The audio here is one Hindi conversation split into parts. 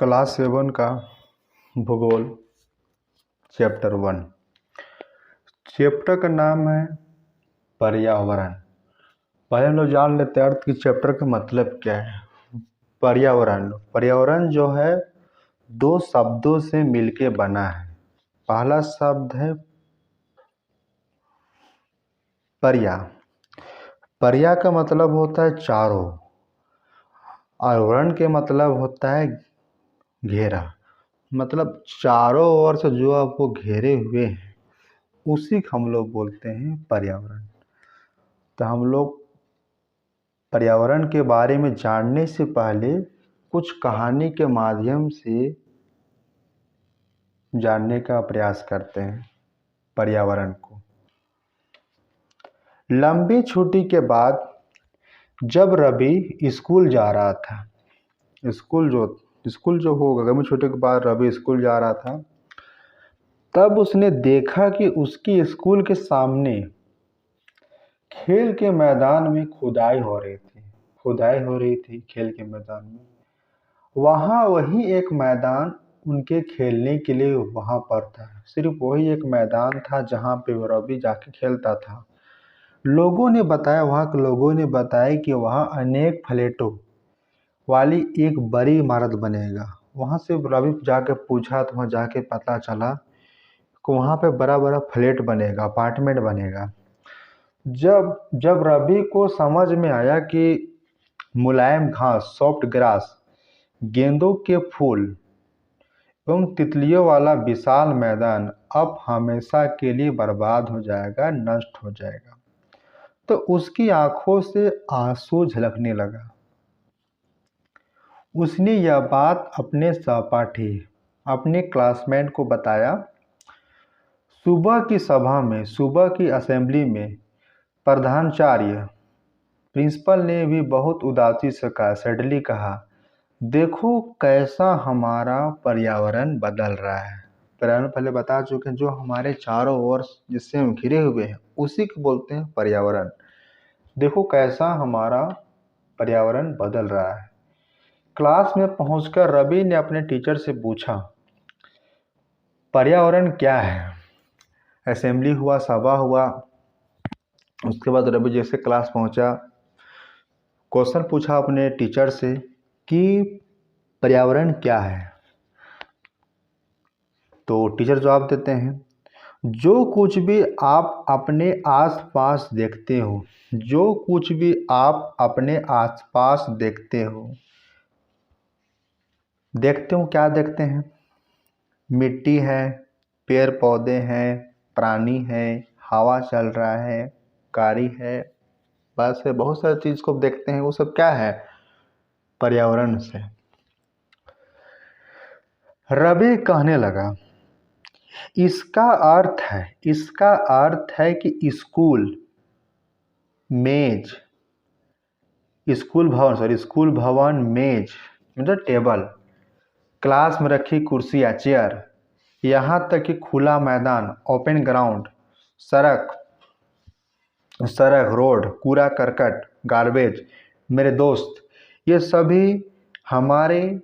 क्लास 7 का भूगोल चैप्टर 1। चैप्टर का नाम है पर्यावरण। पहले हम लोग जान लेते हैं अर्थ की चैप्टर का मतलब क्या है। पर्यावरण जो है दो शब्दों से मिलके बना है। पहला शब्द है पर्या। पर्या का मतलब होता है चारों और वरण के मतलब होता है घेरा। मतलब चारों ओर से जो आपको घेरे हुए हैं उसी को हम लोग बोलते हैं पर्यावरण। तो हम लोग पर्यावरण के बारे में जानने से पहले कुछ कहानी के माध्यम से जानने का प्रयास करते हैं पर्यावरण को। लंबी छुट्टी के बाद जब रवि स्कूल जा रहा था, स्कूल जो होगा लंबी छुट्टी के बाद रवि स्कूल जा रहा था, तब उसने देखा कि उसकी स्कूल के सामने खेल के मैदान में खुदाई हो रही थी खेल के मैदान में। वहाँ वही एक मैदान उनके खेलने के लिए वहाँ पर था। सिर्फ वही एक मैदान था जहाँ पे रवि जाके खेलता था। वहाँ के लोगों ने बताया कि वहाँ अनेक फ्लैटों वाली एक बड़ी इमारत बनेगा। वहाँ से रवि जाके पूछा तो वहाँ जाके पता चला कि वहाँ पे बड़ा बड़ा फ्लैट बनेगा, अपार्टमेंट बनेगा। जब रवि को समझ में आया कि मुलायम घास, सॉफ्ट ग्रास, गेंदों के फूल एवं तितलियों वाला विशाल मैदान अब हमेशा के लिए बर्बाद हो जाएगा, नष्ट हो जाएगा, तो उसकी आंखों से आंसू झलकने लगा। उसने यह बात अपने सहपाठी, अपने क्लासमेट को बताया। सुबह की असेंबली में प्रधानाचार्य, प्रिंसिपल ने भी बहुत उदासी से सैडली कहा, देखो कैसा हमारा पर्यावरण बदल रहा है। पर्यावरण पहले बता चुके हैं, जो हमारे चारों ओर जिससे हम घिरे हुए हैं उसी को बोलते हैं पर्यावरण। देखो कैसा हमारा पर्यावरण बदल रहा है। क्लास में पहुंचकर रवि ने अपने टीचर से पूछा, पर्यावरण क्या है। असेंबली हुआ, सभा हुआ, उसके बाद रवि जैसे क्लास पहुंचा, क्वेश्चन पूछा अपने टीचर से कि पर्यावरण क्या है। तो टीचर जवाब देते हैं, जो कुछ भी आप अपने आसपास देखते हो, जो कुछ भी आप अपने आसपास देखते हो क्या देखते हैं? मिट्टी है, पेड़ पौधे हैं, प्राणी है, हवा चल रहा है, गाड़ी है, बस है, बहुत सारी चीज़ को देखते हैं। वो सब क्या है? पर्यावरण से। रवि कहने लगा, इसका अर्थ है कि स्कूल भवन, मेज मतलब टेबल, क्लास में रखी कुर्सियाँ, चेयर, यहाँ तक कि खुला मैदान, ओपन ग्राउंड, सड़क, रोड, कूड़ा करकट, गार्बेज, मेरे दोस्त, ये सभी हमारे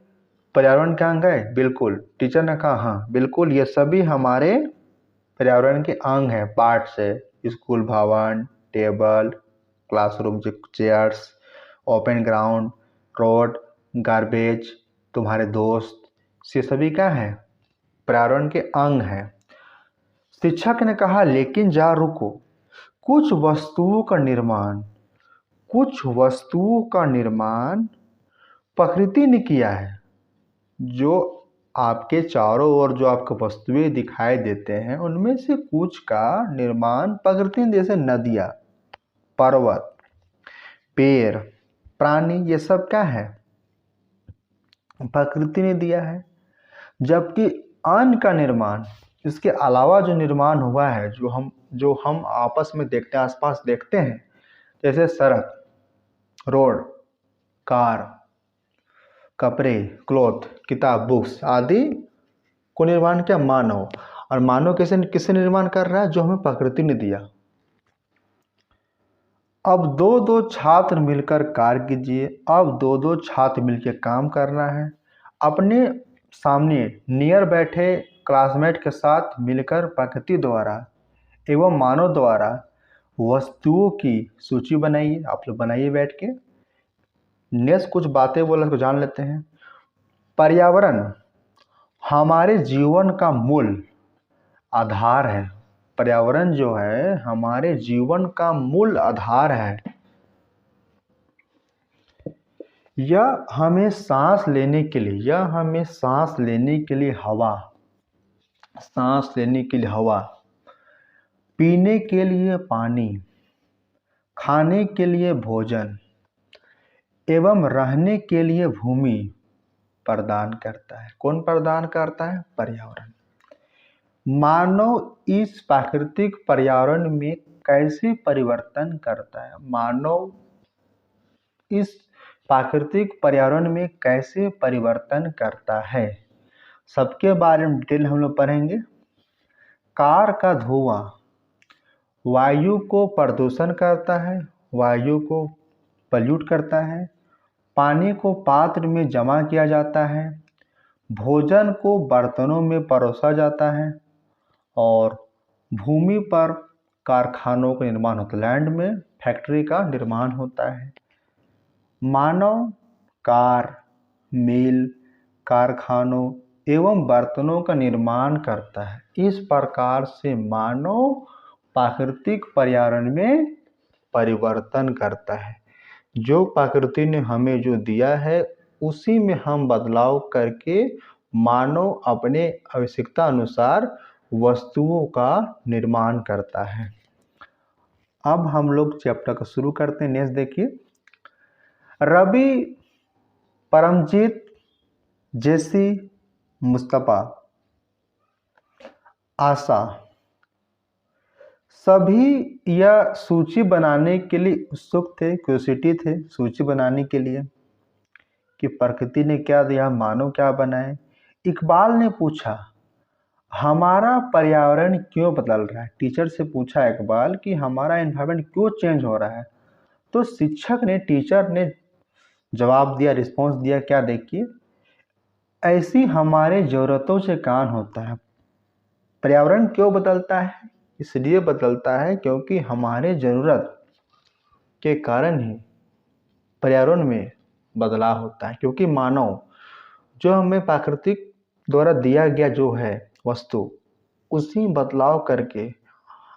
पर्यावरण के अंग है। बिल्कुल, टीचर ने कहा हाँ बिल्कुल, ये सभी हमारे पर्यावरण के अंग हैं, पार्ट्स है। स्कूल भवन, table, classroom, chairs, open ground, road, garbage, तुम्हारे दोस्त, ये सभी क्या है? पर्यावरण के अंग हैं। शिक्षक ने कहा, लेकिन जा रुको, कुछ वस्तुओं का निर्माण प्रकृति ने किया है। जो आपके चारों ओर जो आपको वस्तुएं दिखाई देते हैं उनमें से कुछ का निर्माण प्रकृति ने, जैसे नदियाँ, पर्वत, पेड़, प्राणी, ये सब क्या है? प्रकृति ने दिया है। जबकि अन्य का निर्माण, इसके अलावा जो निर्माण हुआ है, जो हम आपस में देखते हैं, आसपास देखते हैं, जैसे सड़क, रोड, कार, कपड़े, क्लॉथ, किताब, बुक्स आदि को निर्माण किया मानव। और मानव किससे निर्माण कर रहा है? जो हमें प्रकृति ने दिया। अब दो छात्र मिलकर कार्य कीजिए। अब दो छात्र मिलकर काम करना है। अपने सामने नियर बैठे क्लासमेट के साथ मिलकर प्रकृति द्वारा एवं मानव द्वारा वस्तुओं की सूची बनाइए। आप लोग बनाइए बैठ के। नेक्स्ट कुछ बातें बोला उसको जान लेते हैं। पर्यावरण हमारे जीवन का मूल आधार है। पर्यावरण जो है हमारे जीवन का मूल आधार है। यह हमें सांस लेने के लिए हवा, पीने के लिए पानी, खाने के लिए भोजन एवं रहने के लिए भूमि प्रदान करता है। कौन प्रदान करता है? पर्यावरण। मानव इस प्राकृतिक पर्यावरण में कैसे परिवर्तन करता है? मानव इस प्राकृतिक पर्यावरण में कैसे परिवर्तन करता है, सबके बारे में डिटेल हम लोग पढ़ेंगे। कार का धुआं वायु को प्रदूषण करता है, वायु को पल्यूट करता है। पानी को पात्र में जमा किया जाता है, भोजन को बर्तनों में परोसा जाता है और भूमि पर कारखानों का निर्माण होता है। लैंड में फैक्ट्री का निर्माण होता है। मानव कार, मिल, कारखानों एवं बर्तनों का निर्माण करता है। इस प्रकार से मानव प्राकृतिक पर्यावरण में परिवर्तन करता है। जो प्रकृति ने हमें जो दिया है उसी में हम बदलाव करके मानव अपने आवश्यकता अनुसार वस्तुओं का निर्माण करता है। अब हम लोग चैप्टर को शुरू करते हैं। नेक्स्ट देखिए। रवि, परमजीत, जेसी, मुस्तफा, आशा सभी यह सूची बनाने के लिए उत्सुक थे, क्यूरियोसिटी थे सूची बनाने के लिए कि प्रकृति ने क्या दिया, मानव क्या बनाए। इकबाल ने पूछा हमारा पर्यावरण क्यों बदल रहा है। टीचर से पूछा इकबाल कि हमारा एनवायरनमेंट क्यों चेंज हो रहा है। तो शिक्षक ने, टीचर ने जवाब दिया, रिस्पॉन्स दिया। क्या देखिए, ऐसी हमारे ज़रूरतों से कारण होता है। पर्यावरण क्यों बदलता है? इसलिए बदलता है क्योंकि हमारे ज़रूरत के कारण ही पर्यावरण में बदलाव होता है। क्योंकि मानव जो हमें प्राकृतिक द्वारा दिया गया जो है वस्तु, उसी बदलाव करके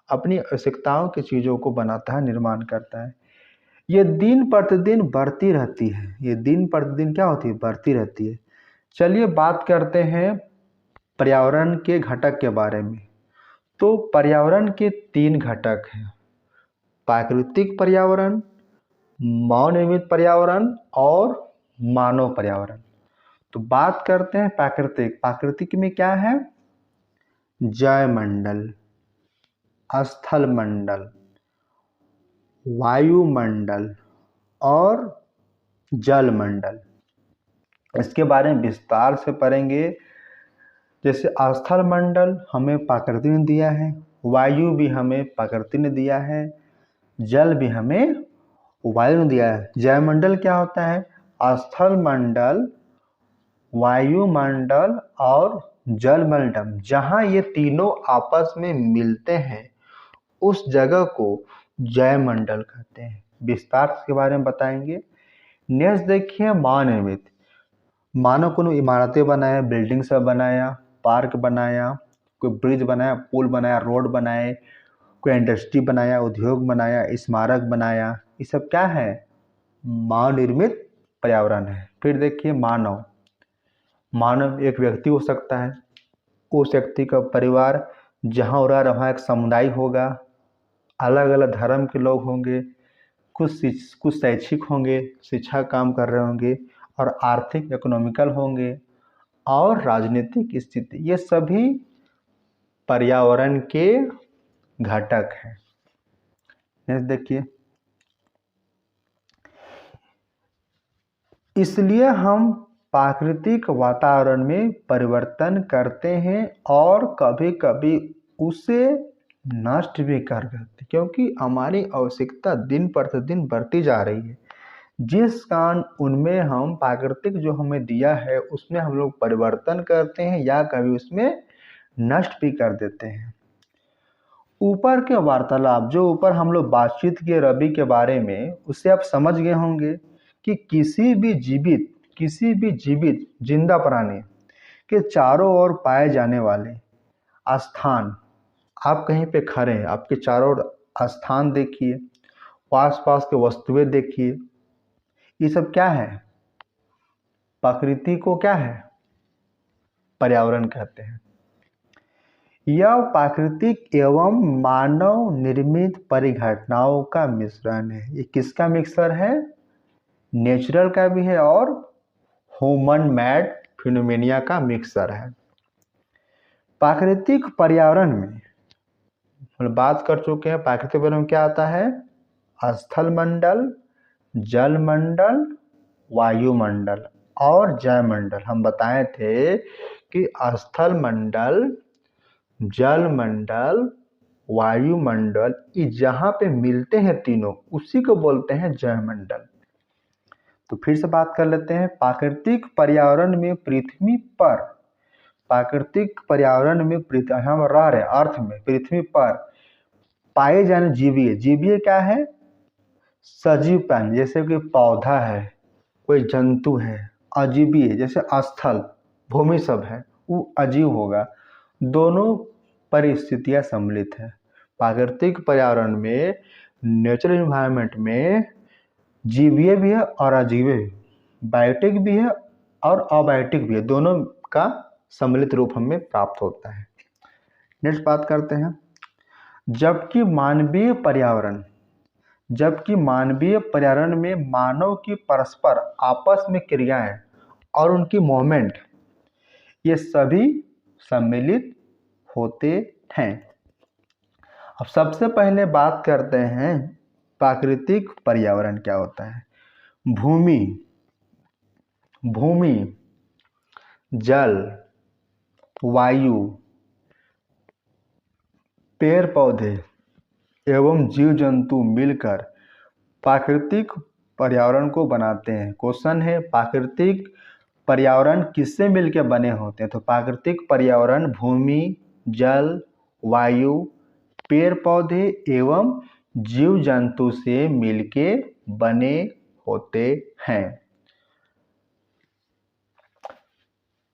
अपनी आवश्यकताओं की चीज़ों को बनाता है, निर्माण करता है। ये दिन प्रतिदिन बढ़ती रहती है। ये दिन प्रतिदिन क्या होती है? बढ़ती रहती है। चलिए बात करते हैं पर्यावरण के घटक के बारे में। तो पर्यावरण के 3 घटक हैं: प्राकृतिक पर्यावरण, मानव निर्मित पर्यावरण और मानव पर्यावरण। तो बात करते हैं प्राकृतिक। प्राकृतिक में क्या है? जयमंडल, स्थल मंडल, वायुमंडल और जलमंडल। इसके बारे में विस्तार से पढ़ेंगे। जैसे स्थल मंडल हमें प्रकृति ने दिया है, वायु भी हमें प्रकृति ने दिया है, जल भी हमें वायु ने दिया है। जयमंडल क्या होता है? स्थल मंडल, वायुमंडल और जलमंडल, जहाँ ये तीनों आपस में मिलते हैं उस जगह को जयमंडल कहते हैं। विस्तार के बारे में बताएंगे। नेक्स्ट देखिए, मानव निर्मित। मानव को इमारतें बनाया, बिल्डिंग सब बनाया, पार्क बनाया, कोई ब्रिज बनाया, पुल बनाया, रोड बनाए, कोई इंडस्ट्री बनाया, उद्योग बनाया, स्मारक बनाया। ये सब क्या है? मानव निर्मित पर्यावरण है। फिर देखिए मानव। मानव एक व्यक्ति हो सकता है, उस व्यक्ति का परिवार जहाँ रह रहा एक समुदाय होगा, अलग अलग धर्म के लोग होंगे, कुछ शैक्षिक होंगे, शिक्षा काम कर रहे होंगे, और आर्थिक इकोनॉमिकल होंगे, और राजनीतिक स्थिति। ये सभी पर्यावरण के घटक हैं। नेक्स्ट देखिए, इसलिए हम प्राकृतिक वातावरण में परिवर्तन करते हैं और कभी कभी उसे नष्ट भी कर देते, क्योंकि हमारी आवश्यकता दिन प्रतिदिन बढ़ती जा रही है। जिस कारण उनमें हम प्राकृतिक जो हमें दिया है उसमें हम लोग परिवर्तन करते हैं या कभी उसमें नष्ट भी कर देते हैं। ऊपर के वार्तालाप जो ऊपर हम लोग बातचीत किए रवि के बारे में, उससे आप समझ गए होंगे कि किसी भी जीवित जिंदा प्राणी के चारों ओर पाए जाने वाले स्थान, आप कहीं पे खड़े हैं, आपके चारों ओर स्थान देखिए, आसपास के वस्तुएं देखिए, ये सब क्या है? प्रकृति को क्या है? पर्यावरण कहते हैं। यह प्राकृतिक एवं मानव निर्मित परिघटनाओं का मिश्रण है। ये किसका मिक्सर है? नेचुरल का भी है और ह्यूमन मेड फिनोमेनिया का मिक्सर है। प्राकृतिक पर्यावरण में हम बात कर चुके हैं। प्राकृतिक पर्यावरण में क्या आता है? स्थल मंडल, जल मंडल, वायुमंडल और जयमंडल। हम बताए थे कि स्थल मंडल, जल मंडल, वायुमंडल, ये जहाँ पे मिलते हैं तीनों, उसी को बोलते हैं जयमंडल। तो फिर से बात कर लेते हैं। प्राकृतिक पर्यावरण में पृथ्वी पर, प्राकृतिक पर्यावरण में हम रह रहे अर्थ में, पृथ्वी पर पाए जाने जीवीय, जीवीय क्या है? सजीव प्राणी, जैसे कि पौधा है, कोई जंतु है। अजीवीय जैसे स्थल भूमि सब है, वो अजीव होगा। दोनों परिस्थितियां सम्मिलित है। प्राकृतिक पर्यावरण में, नेचुरल एनवायरनमेंट में जीवीय भी है और अजीवीय भी, बायोटिक भी है और अबायोटिक भी है, दोनों का सम्मिलित रूप हमें प्राप्त होता है। नेक्स्ट बात करते हैं। जबकि मानवीय पर्यावरण में मानव की परस्पर आपस में क्रियाएं और उनकी मूवमेंट, ये सभी सम्मिलित होते हैं। अब सबसे पहले बात करते हैं प्राकृतिक पर्यावरण क्या होता है। भूमि, जल, वायु, पेड़ पौधे एवं जीव जंतु मिलकर प्राकृतिक पर्यावरण को बनाते हैं। क्वेश्चन है, प्राकृतिक पर्यावरण किससे मिलकर बने होते हैं? तो प्राकृतिक पर्यावरण भूमि, जल, वायु, पेड़ पौधे एवं जीव जंतु से मिलके बने होते हैं।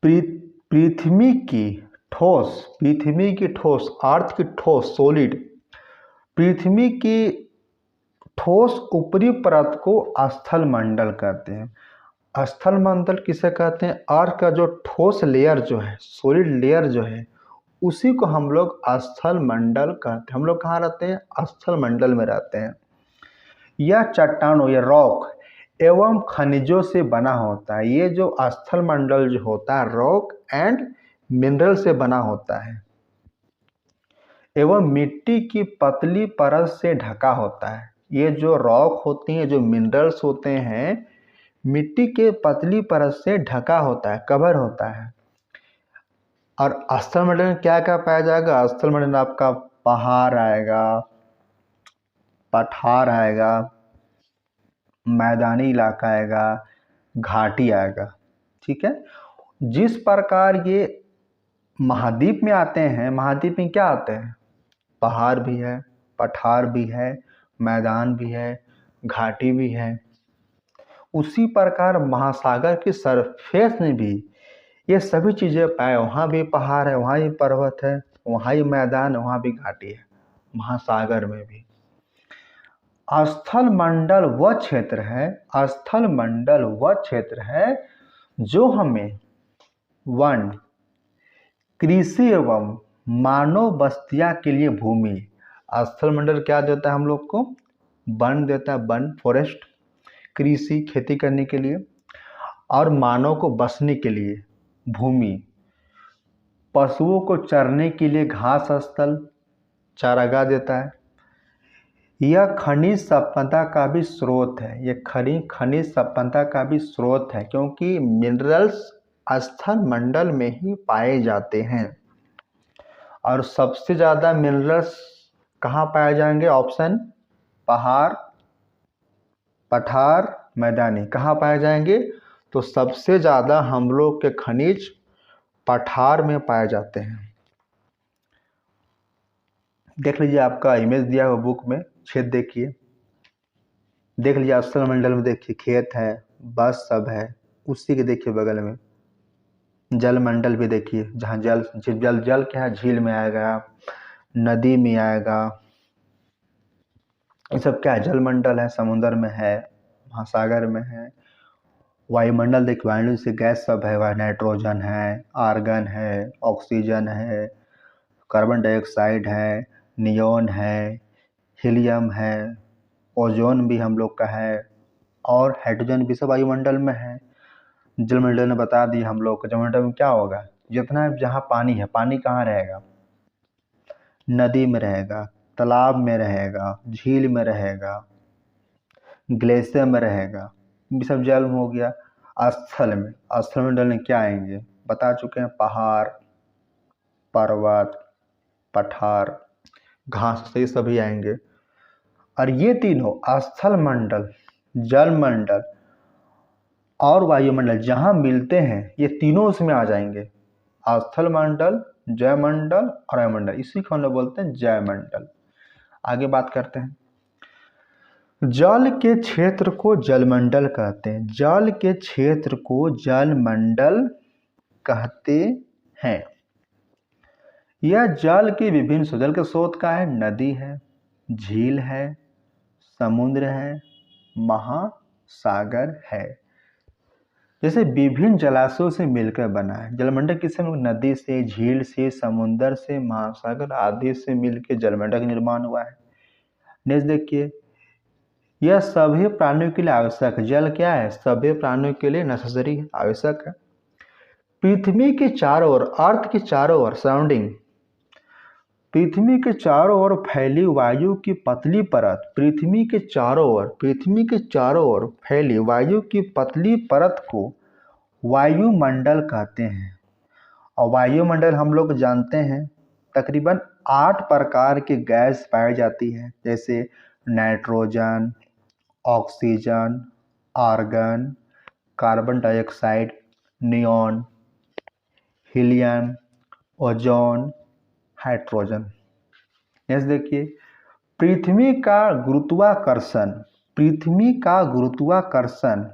पृथ्वी की ठोस, अर्थ की ठोस, सॉलिड, पृथ्वी की ठोस ऊपरी परत को स्थल मंडल कहते हैं। स्थल मंडल किसे कहते हैं? अर्थ का जो ठोस लेयर जो है, सॉलिड लेयर जो है, उसी को हम लोग स्थल मंडल कहते हैं। हम लोग कहाँ रहते हैं? स्थल मंडल में रहते हैं। यह चट्टानों, यह रॉक एवं खनिजों से बना होता है। ये जो स्थल मंडल जो होता है, रॉक एंड मिनरल से बना होता है एवं मिट्टी की पतली परत से ढका होता है। ये जो रॉक होती हैं, जो मिनरल्स होते हैं, मिट्टी के पतली परत से ढका होता है, कवर होता है। और स्थल मंडल में क्या क्या पाया जाएगा? स्थल मंडल में आपका पहाड़ आएगा, पठार आएगा, मैदानी इलाका आएगा, घाटी आएगा। ठीक है। जिस प्रकार ये महाद्वीप में आते हैं, महाद्वीप में क्या आते हैं? पहाड़ भी है, पठार भी है, मैदान भी है, घाटी भी है। उसी प्रकार महासागर की सरफेस में भी ये सभी चीज़ें पाए। वहाँ भी पहाड़ है, वहाँ भी पर्वत है, वहाँ भी मैदान है, वहाँ भी घाटी है। महासागर में भी स्थल मंडल वह क्षेत्र है जो हमें वन, कृषि एवं मानव बस्तियां के लिए भूमि। स्थल मंडल क्या देता है हम लोग को? वन देता है, वन, फॉरेस्ट, कृषि, खेती करने के लिए, और मानव को बसने के लिए भूमि, पशुओं को चरने के लिए घास स्थल, चारागाह देता है। यह खनिज संपदा का भी स्रोत है। ये खनिज संपदा का भी स्रोत है, क्योंकि मिनरल्स स्थल मंडल में ही पाए जाते हैं। और सबसे ज़्यादा मिनरल्स कहाँ पाए जाएंगे? ऑप्शन पहाड़, पठार, मैदानी। कहाँ पाए जाएंगे? तो सबसे ज़्यादा हम लोग के खनिज पठार में पाए जाते हैं। देख लीजिए, आपका इमेज दिया हुआ बुक में, छेद देखिए, देख लीजिए स्थल मंडल में, देखिए खेत है, बस सब है, उसी के देखिए बगल में जल मंडल भी देखिए, जहाँ जल जल जल क्या है, झील में आएगा, नदी में आएगा, ये सब क्या है, जल मंडल है, समुद्र में है, महासागर में है। वायुमंडल देखिए, वायु से गैस सब है, वह नाइट्रोजन है, आर्गन है, ऑक्सीजन है, कार्बन डाइऑक्साइड है, नियोन है, हीलियम है, ओजोन भी हम लोग का है, और हाइड्रोजन भी सब वायुमंडल में है। जलमंडल ने बता दी हम लोग को, जलमंडल में क्या होगा, जितना जहाँ पानी है, पानी कहाँ रहेगा, नदी में रहेगा, तालाब में रहेगा, झील में रहेगा, ग्लेशियर में रहेगा, ये सब जल में हो गया। स्थल में, स्थल मंडल में क्या आएंगे, बता चुके हैं, पहाड़, पर्वत, पठार, घास, ये सभी आएंगे। और ये तीनों स्थल मंडल, जल मंडल और वायुमंडल जहाँ मिलते हैं, ये तीनों उसमें आ जाएंगे। स्थल मंडल, जयमंडल और वायुमंडल, इसी को हम लोग बोलते हैं जयमंडल। आगे बात करते हैं। जल के क्षेत्र को जलमंडल कहते हैं, जल के क्षेत्र को जलमंडल कहते हैं। यह जल के विभिन्न स्रोत, जल के स्रोत का है, नदी है, झील है, समुद्र है, महासागर है। जैसे विभिन्न जलाशयों से मिलकर बना है जलमंडल। किससे? नदी से, झील से, समुद्र से, महासागर आदि से मिलकर जलमंडल का निर्माण हुआ है। नेक्स्ट देखिए, यह सभी प्राणियों के लिए आवश्यक है। जल क्या है? सभी प्राणियों के लिए नेसेसरी है, आवश्यक है। पृथ्वी के चारों ओर, अर्थ के चारों ओर, सराउंडिंग, पृथ्वी के चारों ओर फैली वायु की पतली परत, पृथ्वी के चारों ओर, पृथ्वी के चारों ओर फैली वायु की पतली परत को वायुमंडल कहते हैं। और वायुमंडल हम लोग जानते हैं तकरीबन 8 प्रकार की गैस पाई जाती है, जैसे nitrogen, oxygen, argon, carbon dioxide, neon, helium, ozone, hydrogen. Next देखिए, पृथ्वी का गुरुत्वाकर्षण, पृथ्वी का गुरुत्वाकर्षण,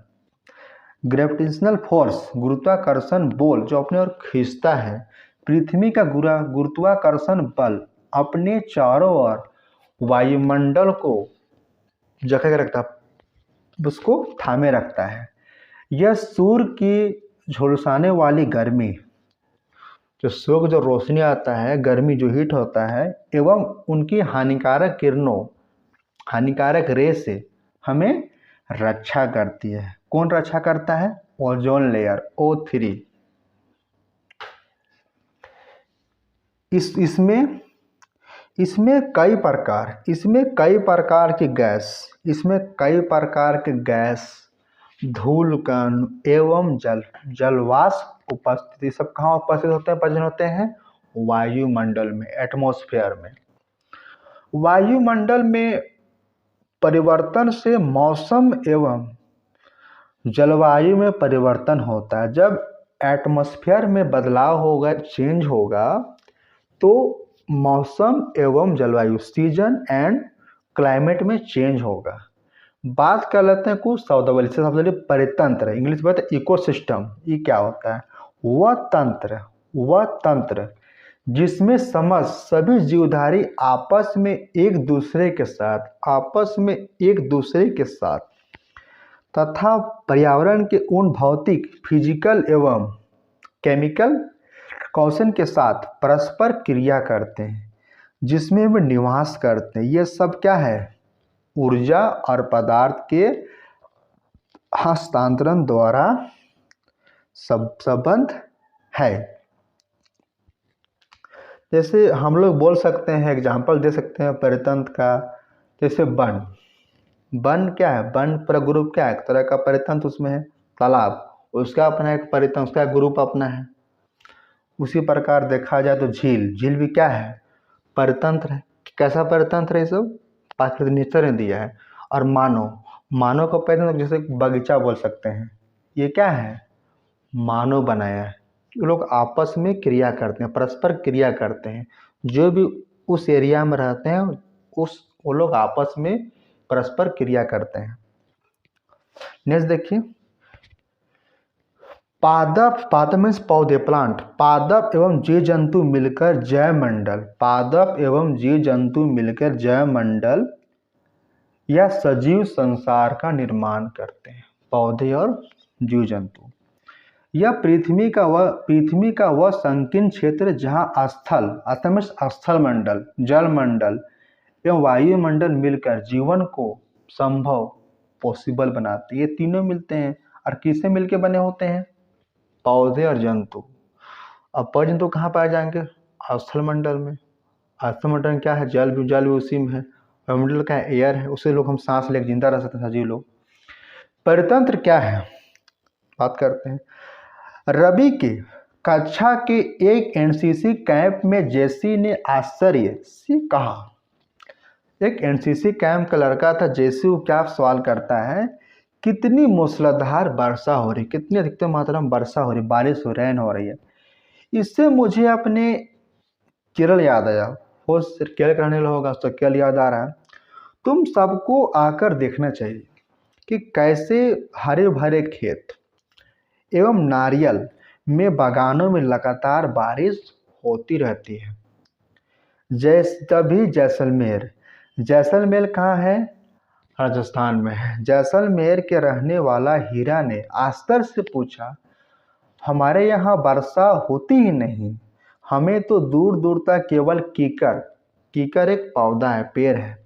ग्रेविटेशनल फोर्स, गुरुत्वाकर्षण बल जो अपने ओर खींचता है, पृथ्वी का गुरुत्वाकर्षण बल अपने चारों ओर वायुमंडल को जकड़ के रखता है, उसको थामे रखता है। यह सूर्य की झुलसाने वाली गर्मी, जो सूर्य को जो रोशनी आता है, गर्मी जो हीट होता है, एवं उनकी हानिकारक किरणों, हानिकारक रे से हमें रक्षा करती है। कौन रक्षा करता है? Ozone layer, O3। इसमें कई प्रकार की गैस, इसमें कई प्रकार के गैस, धूल कण एवं जलवाष्प उपस्थिति, सब कहाँ उपस्थित होते हैं, प्रजन होते हैं? वायुमंडल में, एटमॉस्फेयर में। वायुमंडल में परिवर्तन से मौसम एवं जलवायु में परिवर्तन होता है। जब एटमॉस्फेयर में बदलाव होगा, चेंज होगा, तो मौसम एवं जलवायु, सीजन एंड क्लाइमेट में चेंज होगा। बात कर लेते हैं कुछ शब्दावली से। सबसे पहले परितंत्र, इंग्लिश में बताते इकोसिस्टम। ये क्या होता है? वह तंत्र जिसमें सभी जीवधारी आपस में एक दूसरे के साथ तथा पर्यावरण के उन भौतिक, फिजिकल एवं केमिकल कौशन के साथ परस्पर क्रिया करते हैं, जिसमें वे निवास करते हैं। ये सब क्या है? ऊर्जा और पदार्थ के हस्तांतरण द्वारा संबंध है। जैसे हम लोग बोल सकते हैं, एग्जाम्पल दे सकते हैं परितंत्र का, जैसे वन क्या है? वन पूरा ग्रुप क्या है? एक तरह का परितंत्र उसमें है। तालाब, उसका अपना एक परितंत्र, उसका ग्रुप अपना है। उसी प्रकार देखा जाए तो झील भी क्या है? परितंत्र है। कैसा परितंत्र है? सब प्राकृतिक नेचर ने दिया है। और मानव का पैदा जैसे बगीचा बोल सकते हैं, ये क्या है, मानव बनाया है। ये लोग आपस में क्रिया करते हैं, परस्पर क्रिया करते हैं। जो भी उस एरिया में रहते हैं वो लोग आपस में परस्पर क्रिया करते हैं। नेक्स्ट देखिए, पादप, पादप मीन्स पौधे, प्लांट। पादप एवं जीव जंतु मिलकर जैव मंडल, पादप एवं जीव जंतु मिलकर जैव मंडल या सजीव संसार का निर्माण करते हैं। पौधे और जीव जंतु। यह पृथ्वी का वह संकीर्ण क्षेत्र जहाँ स्थल, स्थल मीन्स स्थल मंडल, जल मंडल एवं वायुमंडल मिलकर जीवन को संभव, पॉसिबल बनाते हैं। ये तीनों मिलते हैं और किससे मिलकर बने होते हैं, पौधे और जंतु। अब पर जंतु कहाँ पाए जाएंगे, स्थल मंडल में। स्थल मंडल में क्या है, जल भी उसी में है। वायुमंडल का एयर है, उससे लोग हम सांस लेकर जिंदा रह सकते हैं, सजीव लोग। परितंत्र क्या है, बात करते हैं। रवि के कक्षा के एक एनसीसी कैंप में जेसी ने आश्चर्य से कहा। एक एनसीसी कैंप का लड़का था जेसी, वो क्या सवाल करता है, कितनी मूसलाधार वर्षा हो रही, कितनी अधिकतम मात्रा में वर्षा हो रही, बारिश हो रैन हो रही है। इससे मुझे अपने केरल याद आया। हो केरल का रहने वाला होगा तो केरल याद आ रहा है। तुम सबको आकर देखना चाहिए कि कैसे हरे भरे खेत एवं नारियल में बागानों में लगातार बारिश होती रहती है। तभी जैसलमेर, जैसलमेर कहाँ है, राजस्थान में है। जैसलमेर के रहने वाला हीरा ने आश्चर्य से पूछा, हमारे यहाँ वर्षा होती ही नहीं, हमें तो दूर दूर तक केवल कीकर, कीकर एक पौधा है, पेड़ है,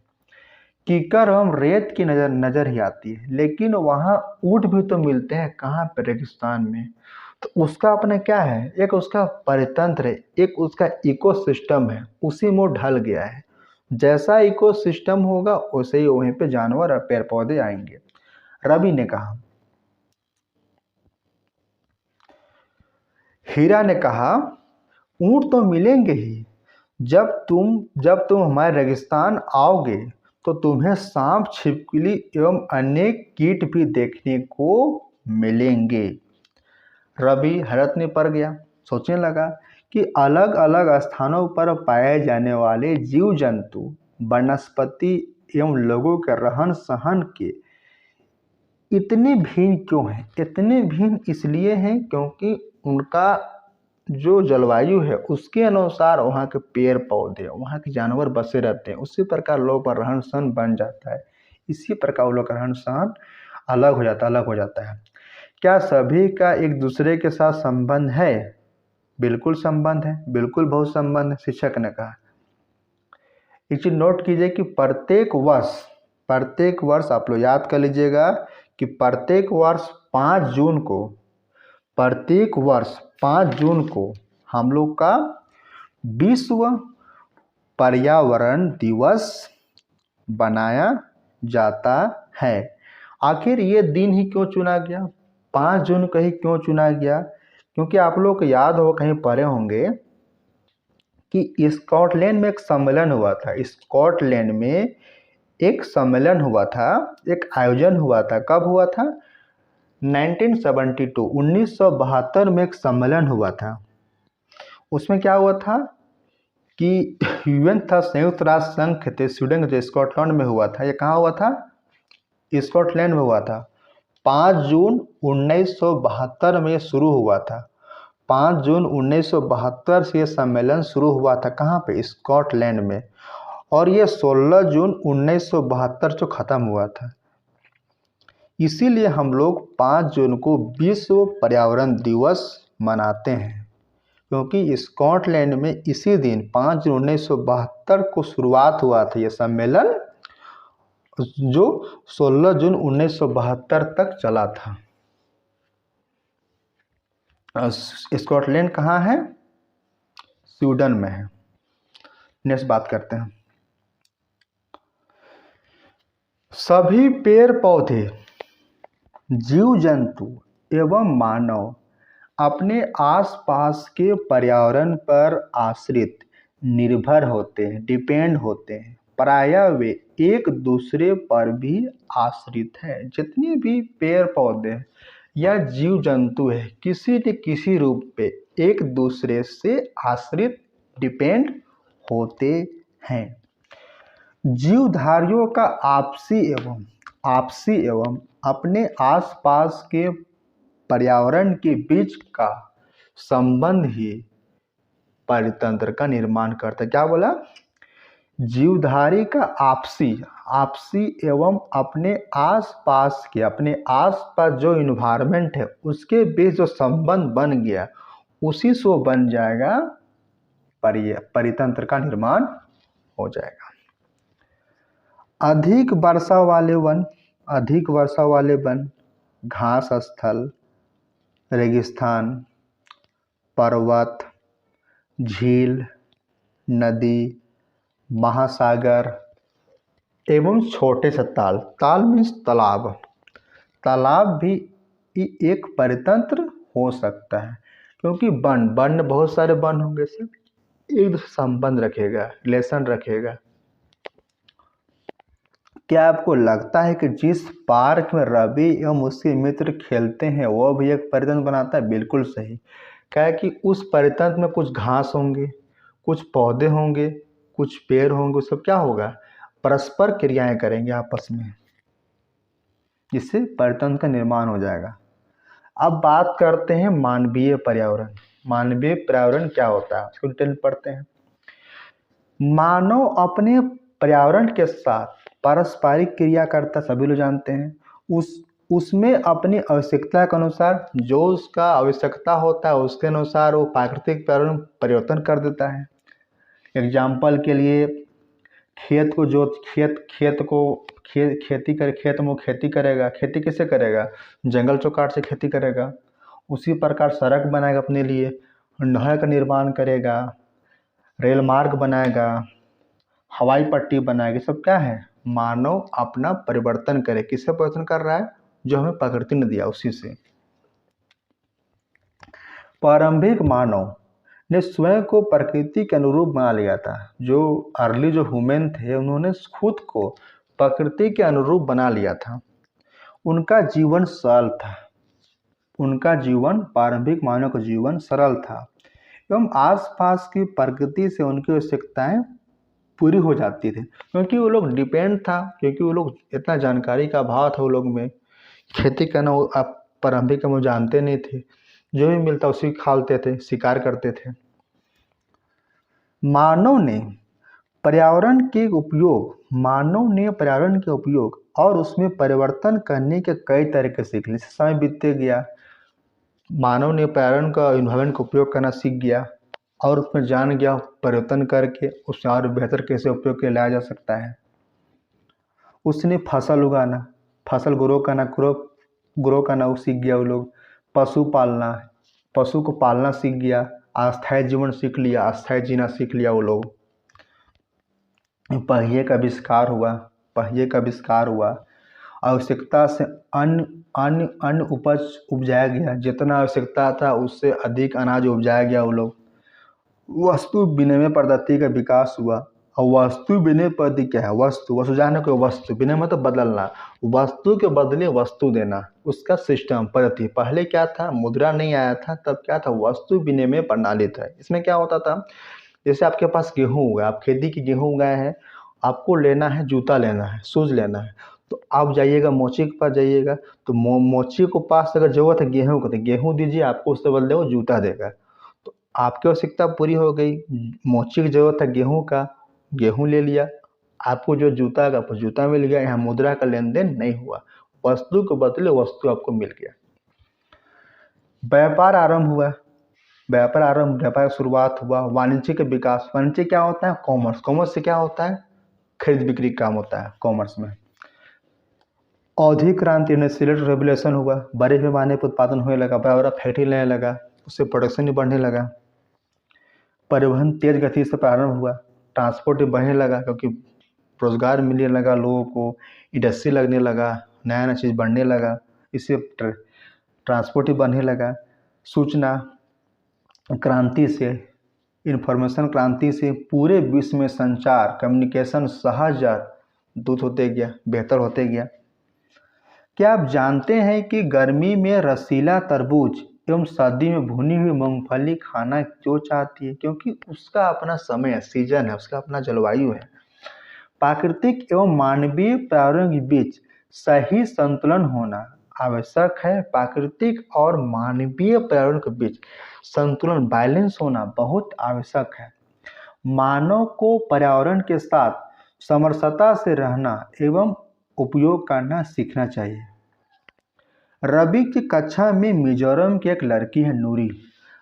कीकर एवं रेत की नजर ही आती है। लेकिन वहाँ ऊँट भी तो मिलते हैं, कहाँ पे, रेगिस्तान में। तो उसका अपना क्या है, एक उसका परितंत्र है, एक उसका इकोसिस्टम है, उसी में ढल गया है। जैसा इकोसिस्टम होगा वैसे ही वहीं पे जानवर और पेड़ पौधे आएंगे। रवि ने कहा, हीरा ने कहा, ऊँट तो मिलेंगे ही। जब तुम हमारे रेगिस्तान आओगे तो तुम्हें सांप, छिपकली एवं अनेक कीट भी देखने को मिलेंगे। रवि हैरत में पड़ गया, सोचने लगा कि अलग अलग स्थानों पर पाए जाने वाले जीव जंतु, वनस्पति एवं लोगों के रहन सहन के इतने भिन्न क्यों हैं। इतने भिन्न इसलिए हैं क्योंकि उनका जो जलवायु है उसके अनुसार वहाँ के पेड़ पौधे, वहाँ के जानवर बसे रहते हैं। उसी प्रकार लोगों का रहन सहन बन जाता है, इसी प्रकार वो लोग का रहन सहन अलग हो जाता है। क्या सभी का एक दूसरे के साथ संबंध है, बिल्कुल संबंध है, बिल्कुल बहुत संबंध है। शिक्षक ने कहा, एक चीज नोट कीजिए कि प्रत्येक वर्ष आप लोग याद कर लीजिएगा कि प्रत्येक वर्ष 5 जून को हम लोग का विश्व पर्यावरण दिवस बनाया जाता है। आखिर ये दिन ही क्यों चुना गया, 5 जून को ही क्यों चुना गया, क्योंकि आप लोग को याद हो, कहीं पढ़े होंगे कि स्कॉटलैंड में एक सम्मेलन हुआ था। स्कॉटलैंड में एक सम्मेलन हुआ था, एक आयोजन हुआ था। कब हुआ था, 1972 में एक सम्मेलन हुआ था। उसमें क्या हुआ था कि यूएन था, संयुक्त राष्ट्र संघ थे, स्वीडन जो स्कॉटलैंड में हुआ था। ये कहाँ हुआ था, स्कॉटलैंड में हुआ था। 5 जून 1972 में शुरू हुआ था। 5 जून 1972 से ये सम्मेलन शुरू हुआ था। कहाँ पे, स्कॉटलैंड में। और ये 16 जून 1972 को ख़त्म हुआ था। इसीलिए हम लोग 5 जून को विश्व पर्यावरण दिवस मनाते हैं, क्योंकि स्कॉटलैंड में इसी दिन 5 जून 1972 को शुरुआत हुआ था ये सम्मेलन, जो 16 जून 1972 तक चला था। स्कॉटलैंड कहाँ है, स्वीडन में है। नेक्स्ट बात करते हैं, सभी पेड़ पौधे, जीव जंतु एवं मानव अपने आसपास के पर्यावरण पर आश्रित, निर्भर होते हैं, डिपेंड होते हैं। प्रायः वे एक दूसरे पर भी आश्रित है। जितने भी पेड़ पौधे या जीव जंतु है किसी न किसी रूप पे एक दूसरे से आश्रित डिपेंड होते हैं। जीवधारियों का आपसी एवं अपने आसपास के पर्यावरण के बीच का संबंध ही परितंत्र का निर्माण करता है। क्या बोला? जीवधारी का आपसी एवं अपने आसपास जो इन्वायरमेंट है उसके बीच जो संबंध बन गया उसी से वो बन जाएगा परितंत्र का निर्माण हो जाएगा। अधिक वर्षा वाले वन, घास स्थल, रेगिस्तान, पर्वत, झील, नदी, महासागर एवं छोटे से ताल मीन्स तालाब भी एक परितंत्र हो सकता है, क्योंकि वन बहुत सारे वन होंगे, सब एक दूसरे संबंध रखेगा, रिलेशन रखेगा। क्या आपको लगता है कि जिस पार्क में रवि एवं उसके मित्र खेलते हैं वो भी एक परितंत्र बनाता है? बिल्कुल सही। क्या है कि उस परितंत्र में कुछ घास होंगे, कुछ पौधे होंगे, कुछ पेड़ होंगे, सब क्या होगा? परस्पर क्रियाएं करेंगे आपस में, जिससे परितंत्र का निर्माण हो जाएगा। अब बात करते हैं मानवीय पर्यावरण। मानवीय पर्यावरण क्या होता है उसको डिटेल पढ़ते हैं। मानव अपने पर्यावरण के साथ पारस्परिक क्रिया करता, सभी लोग जानते हैं। उसमें अपनी आवश्यकता के अनुसार जो उसका आवश्यकता होता है उसके अनुसार वो प्राकृतिक पर्यावरण परिवर्तन कर देता है। एग्जाम्पल के लिए खेत में खेती करेगा। खेती कैसे करेगा? जंगल चौकाट से खेती करेगा। उसी प्रकार सड़क बनाएगा अपने लिए, नहर का निर्माण करेगा, रेल मार्ग बनाएगा, हवाई पट्टी बनाएगी। सब क्या है? मानव अपना परिवर्तन करे। किससे परिवर्तन कर रहा है? जो हमें प्रकृति ने दिया उसी से। प्रारंभिक मानव ने स्वयं को प्रकृति के अनुरूप बना लिया था। जो अर्ली जो ह्यूमन थे उन्होंने खुद को प्रकृति के अनुरूप बना लिया था। उनका जीवन सरल था। प्रारंभिक मानव का जीवन सरल था एवं आसपास की प्रकृति से उनकी आवश्यकताएं पूरी हो जाती थी, क्योंकि वो लोग डिपेंड था, क्योंकि वो लोग इतना जानकारी का अभाव था वो लोग में। खेती करना वो आप प्रारंभिक में जानते नहीं थे, जो भी मिलता उसी खाते थे, शिकार करते थे। मानव ने पर्यावरण के उपयोग और उसमें परिवर्तन करने के कई तरीके सीख लिए। समय बीतते गया, मानव ने पर्यावरण का उपयोग करना सीख गया और उसमें जान गया परिवर्तन करके उससे और बेहतर कैसे उपयोग के लाया जा सकता है। उसने फसल ग्रो करना वो सीख गया। वो लोग पशु को पालना सीख गया, अस्थायी जीवन सीख लिया, अस्थायी जीना सीख लिया वो लोग। पहिए का आविष्कार हुआ। आवश्यकता से अन्य उपज उपजाया गया। जितना आवश्यकता था उससे अधिक अनाज उपजाया गया वो लोग। वस्तु विनिमय पद्धति का विकास हुआ। और वस्तु विनिमय पद्धति क्या है? वस्तु जाने को वस्तु विनिमय मतलब बदलना, वस्तु के बदले वस्तु देना, उसका सिस्टम पद्धति। पहले क्या था? मुद्रा नहीं आया था, तब क्या था? वस्तु विनिमय प्रणाली था। इसमें क्या होता था? जैसे आपके पास गेहूँ हुआ, आप खेती की गेहूँ उगाए हैं, आपको लेना है, जूता लेना है, शूज लेना है, तो आप जाइएगा मोची के पास जाइएगा, तो मोची को पास अगर जरूरत है गेहूँ को तो गेहूँ दीजिए, आपको उससे बदले वो जूता देगा। तो आपकी आवश्यकता पूरी हो गई। मोची की जरूरत है गेहूँ का, गेहूँ ले लिया, आपको जो जूता का जूता मिल गया। यहाँ मुद्रा का लेन देन नहीं हुआ, वस्तु के बदले वस्तु आपको मिल गया। व्यापार आरंभ हुआ। व्यापार शुरुआत हुआ। वाणिज्य का विकास। वाणिज्य क्या होता है? कॉमर्स से क्या होता है? खरीद बिक्री काम होता है कॉमर्स में। औद्योगिक क्रांति इंडस्ट्रियल रेवोल्यूशन हुआ। बड़े पैमाने पर उत्पादन होने लगा, बड़ा फैक्ट्री लेने लगा, उससे प्रोडक्शन भी बढ़ने लगा। परिवहन तेज गति से प्रारंभ हुआ। ट्रांसपोर्ट भी बढ़ने लगा, क्योंकि रोजगार मिलने लगा लोगों को, इंडस्ट्री लगने लगा, नया चीज़ बढ़ने लगा, इससे ट्रांसपोर्ट भी बढ़ने लगा। सूचना क्रांति से इंफॉर्मेशन क्रांति से पूरे विश्व में संचार कम्युनिकेशन सहज दूत होते गया, बेहतर होते गया। क्या आप जानते हैं कि गर्मी में रसीला तरबूज एवं सर्दी में भुनी हुई मूंगफली खाना क्यों चाहती है? क्योंकि उसका अपना समय है, सीजन है, उसका अपना जलवायु है। प्राकृतिक एवं मानवीय पर्यावरण के बीच सही संतुलन होना आवश्यक है। प्राकृतिक और मानवीय पर्यावरण के बीच संतुलन, बैलेंस होना बहुत आवश्यक है। मानव को पर्यावरण के साथ समरसता से रहना एवं उपयोग करना सीखना चाहिए। रवि की कक्षा में मिजोरम की एक लड़की है नूरी।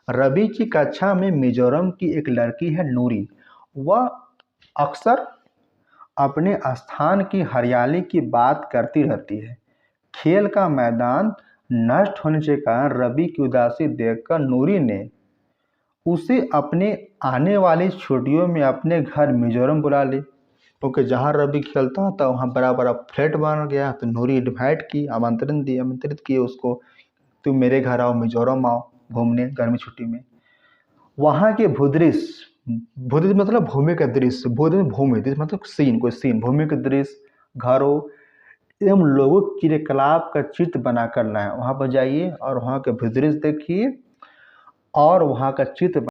रवि की कक्षा में मिजोरम की एक लड़की है नूरी। वह अक्सर अपने स्थान की हरियाली की बात करती रहती है। खेल का मैदान नष्ट होने के कारण रवि की उदासी देखकर नूरी ने उसे अपने आने वाली छुट्टियों में अपने घर मिजोरम बुला ली, क्योंकि जहाँ रवि खेलता था वहाँ बड़ा बड़ा फ्लैट बन गया। तो नूरी इन्वाइट की, आमंत्रित किए उसको, तुम मेरे घर आओ, मिजोरम आओ घूमने गर्मी छुट्टी में। वहाँ के भूदृश्य, भूदृश्य मतलब भूमि का दृश्य, भूमि दृश्य मतलब सीन, कोई सीन, भूमि का दृश्य, घरों एवं लोगों के क्रियाकलाप का चित्र बना कर लाए। वहाँ पर जाइए और वहाँ के भूदृश्य देखिए और वहाँ का चित्र